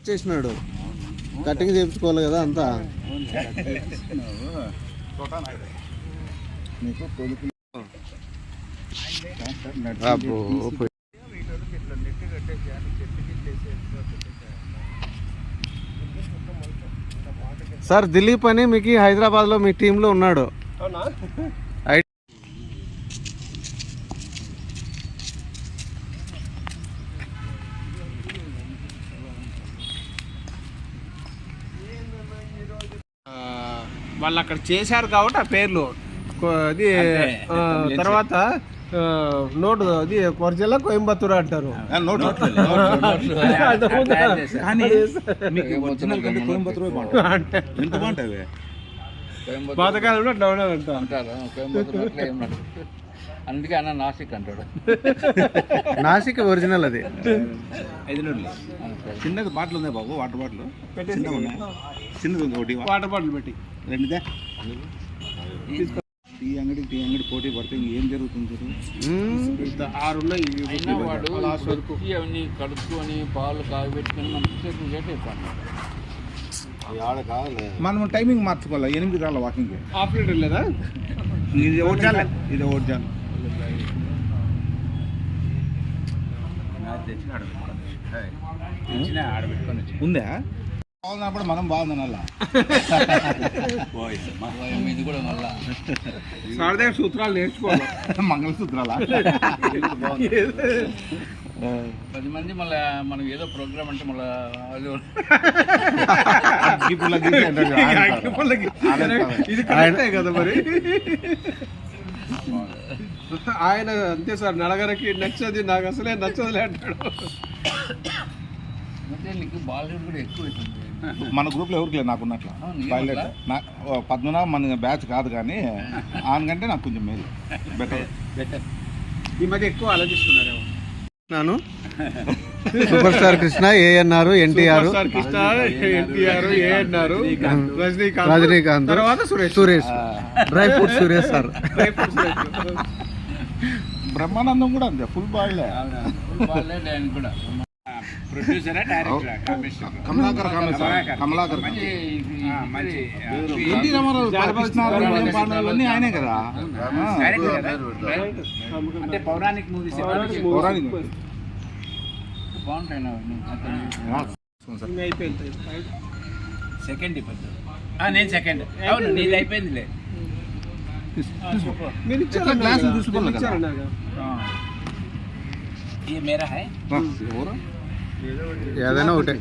చేసినాడు, కటింగ్ చేయించుకోవాలి కదా అంతా. సార్ దిలీప్ అని మీకు హైదరాబాద్లో మీ టీంలో ఉన్నాడు. వాళ్ళు అక్కడ చేశారు కాబట్టి ఆ పేర్లు అది. తర్వాత నోటు అది ఒరిజినల్ కోయంబత్తూరు అంటారు. పాతకాలంలో అట్లా అంటారు. అందుకే అన్న నాసిక్ అంటాడు. నాసిక్ ఒరిజినల్ అది. 5 నోట్లు చిన్నది బాటిల్ ఉంది బాబు, వాటర్ బాటిల్ చిన్నది ఉంది ఒకటి. వాటర్ బాటిల్ పెట్టి 2దే. టీ అంగడి పోటీ పడితే ఏం జరుగుతుంది? 6 ఉన్నాయి. అవన్నీ కడుక్కొని పాలు కాగబెట్టుకొని మంచిసేపు లేట్ అయిపోయింది. మనం టైమింగ్ మార్చుకోవాలి. 8 రాళ్ళ వాకింగ్. హాఫ్ లీటర్ లేదా? ఇది ఒకటి చాలు. ఉందా? బాగున్నప్పుడు మనం బాగుందని అలా ఇది కూడా మళ్ళా సారదే సూత్రాలు నేర్చుకోవాలి. మంగళసూత్రాలా? 10 మంది మళ్ళీ మనం ఏదో ప్రోగ్రామ్ అంటే మళ్ళీ ఇది కరెక్టే కదా మరి. ఆయన అంతే సార్, నడగరకి నచ్చది, నాకు అసలే నచ్చదులే అంటాడు. నీకు బాలీవుడ్ కూడా ఎక్కువ అవుతుంది మన గ్రూప్లో ఎవరికి లేదు నాకున్నట్ల. పద్మనాభ మన బ్యాచ్ కాదు కానీ ఆయనకంటే నాకు కొంచెం మేలు బెటర్. ఈ మధ్య ఎక్కువ ఆలోచిస్తున్నారు. నాను సూపర్ స్టార్ కృష్ణ, ఏఎన్ఆర్, ఎన్టీఆర్, రజనీకాంత్, తర్వాత Suresh, dry fruit Suresh sir. Brahmanandam కూడా అంతే, ఫుల్ బాల్లే. ఆయన కూడా ప్రొడ్యూసరా డైరెక్టరా? కమలాకర్ ఎన్టీ రామారావు పాండవులన్నీ ఆయనే కదా. అంటే పౌరాణిక్ మూవీస్ బాగుంటాయి. అయిపోయింది. సెకండ్ ఇప్పుడు నేను సెకండ్. అవును, నీది అయిపోయిందిలే. మీరు ఇచ్చారు గ్లాసులు తీసుకోవాలి కదా. ये मेरा है ఏదైనా ఒకటే.